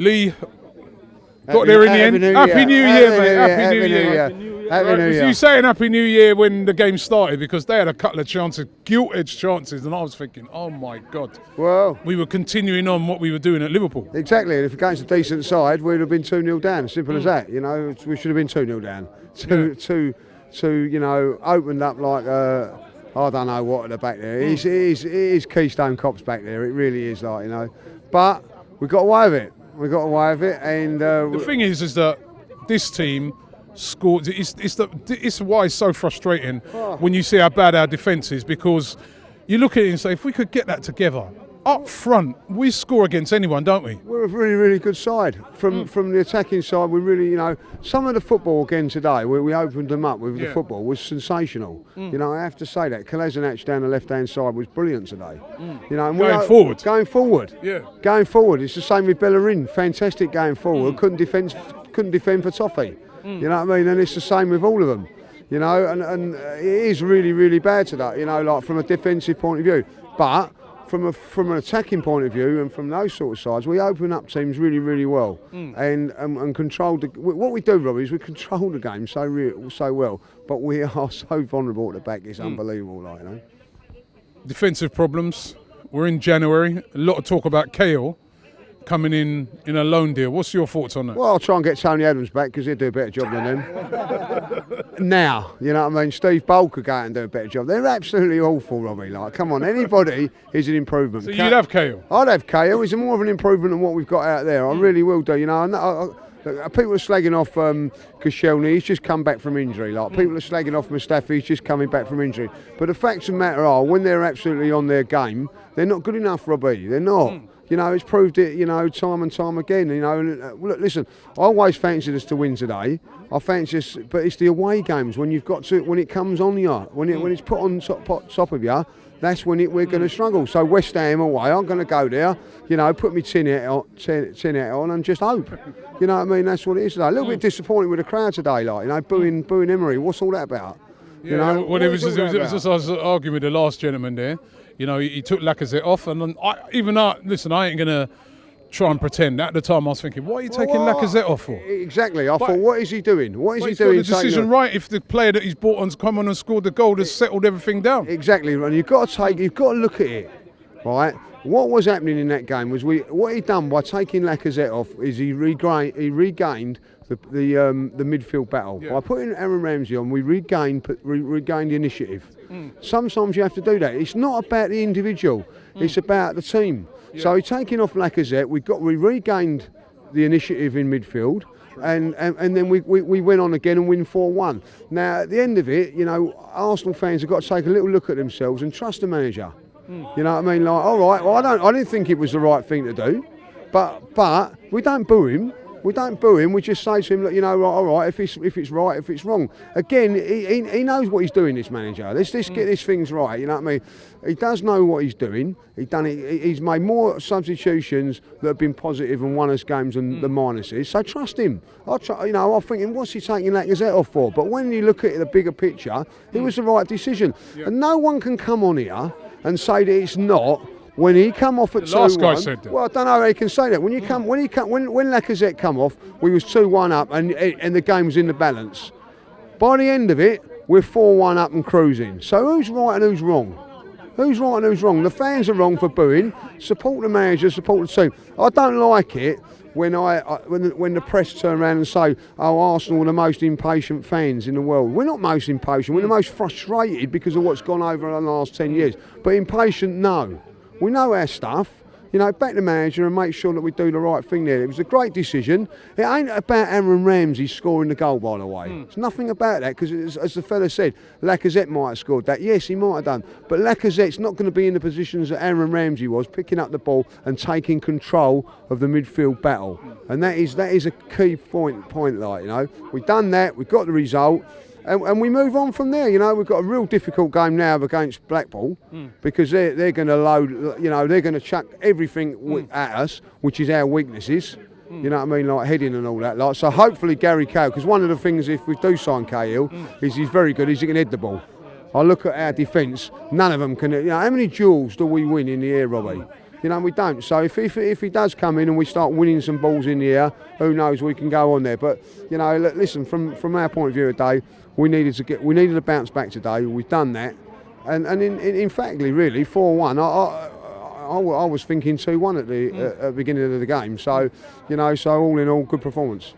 Lee, got there in the end. Happy New Year, mate. Happy New Year. Happy New Year. Was you saying Happy New Year when the game started? Because they had a couple of chances, gilt-edged chances, and I was thinking, oh my God. Well, we were continuing on what we were doing at Liverpool. Exactly, and if against a decent side, we'd have been 2-0 down. Simple as that. You know, we should have been 2-0 down. You know, opened up like I don't know what at the back there. It is Keystone Cops back there. It really is, like, you know. But we got away with it. And the thing is that this team scored. It's why it's so frustrating when you see how bad our defence is, because you look at it and say, if we could get that together up front, we score against anyone, don't we? We're a really, really good side. From the attacking side, we really, you know, some of the football again today, where we opened them up with the football, was sensational. You know, I have to say that. Kolasinac down the left-hand side was brilliant today. You know, and going forward. Going forward. Yeah. Going forward. It's the same with Bellerin. Fantastic going forward. Couldn't defend for Toffee. You know what I mean? And it's the same with all of them. You know, and it is really, really bad today, you know, like from a defensive point of view. But from an attacking point of view and from those sort of sides, we open up teams really, really well and control what we do, Robbie, is we control the game so well, but we are so vulnerable at the back. It's unbelievable, like, you know. Defensive problems. We're in January. A lot of talk about Cahill coming in a loan deal. What's your thoughts on that? Well, I'll try and get Tony Adams back because he'll do a better job than them. Now, you know what I mean? Steve Bold could go out and do a better job. They're absolutely awful, Robbie. Like, come on, anybody is an improvement. So you'd have Cahill? I'd have Cahill. He's more of an improvement than what we've got out there. I really will do. You know, people are slagging off Koscielny. He's just come back from injury. Like, people are slagging off Mustafi. He's just coming back from injury. But the facts of the matter are, when they're absolutely on their game, they're not good enough, Robbie. They're not. You know, it's proved it, you know, time and time again. You know, and, look, listen, I always fancied us to win today. I fancy us, but it's the away games when you've got to, when it comes on you, when it's put on top of you, that's when we're going to struggle. So West Ham away, I'm going to go there, you know, put my tin hat on and just hope. You know what I mean? That's what it is today. A little bit disappointed with the crowd today, like, you know, booing Emery. What's all that about? You know, well, it was just I was arguing with the last gentleman there. You know, he took Lacazette off, and listen, I ain't going to try and pretend. At the time, I was thinking, what are you taking Lacazette off for? Exactly. I thought, what is he doing? What is he doing? He's got the decision right if the player that he's brought on's come on and scored the goal has settled everything down. Exactly, and you've got to look at it, right? What was happening in that game was what he done by taking Lacazette off is he regained the midfield battle. By putting Aaron Ramsey on, we regained the initiative. Sometimes you have to do that. It's not about the individual, it's about the team. So he's taking off Lacazette, we regained the initiative in midfield, and then we went on again and win 4-1. Now at the end of it, you know, Arsenal fans have got to take a little look at themselves and trust the manager. You know what I mean? Like, all right, well, I didn't think it was the right thing to do, but we don't boo him. We don't boo him. We just say to him, look, you know, all right, if it's right, if it's wrong. Again, he knows what he's doing. This manager. Let's get these things right. You know what I mean? He does know what he's doing. He's made more substitutions that have been positive and won us games than the minuses. So trust him. I'm thinking, what's he taking Lacazette off for? But when you look at the bigger picture, it was the right decision. And no one can come on here and say that it's not. When he come off at 2-1, last guy said that. Well, I don't know how he can say that. When Lacazette come off, we was 2-1 up and the game was in the balance. By the end of it, we're 4-1 up and cruising. So who's right and who's wrong? Who's right and who's wrong? The fans are wrong for booing. Support the manager, support the team. I don't like it when the press turn around and say, oh, Arsenal are the most impatient fans in the world. We're not most impatient. We're the most frustrated because of what's gone over the last 10 years. But impatient, no. We know our stuff, you know, back the manager and make sure that we do the right thing there. It was a great decision. It ain't about Aaron Ramsey scoring the goal, by the way. It's nothing about that, because as the fella said, Lacazette might have scored that. Yes, he might have done. But Lacazette's not going to be in the positions that Aaron Ramsey was, picking up the ball and taking control of the midfield battle. And that is a key point, like, you know. We've done that, we've got the result. And we move on from there. You know, we've got a real difficult game now against Blackpool because they're going to load, you know, they're going to chuck everything at us, which is our weaknesses. You know what I mean, like heading and all that. Like, so hopefully Gary Cahill, because one of the things if we do sign Cahill is he's very good, he can head the ball. I look at our defence, none of them can. You know, how many duels do we win in the air, Robbie? You know, we don't. So if he does come in and we start winning some balls in the air, who knows? We can go on there. But you know, listen, from our point of view today, we needed to bounce back today. We've done that, and in factly, really 4-1. I was thinking 2-1 at the beginning of the game. So you know, so all in all, good performance.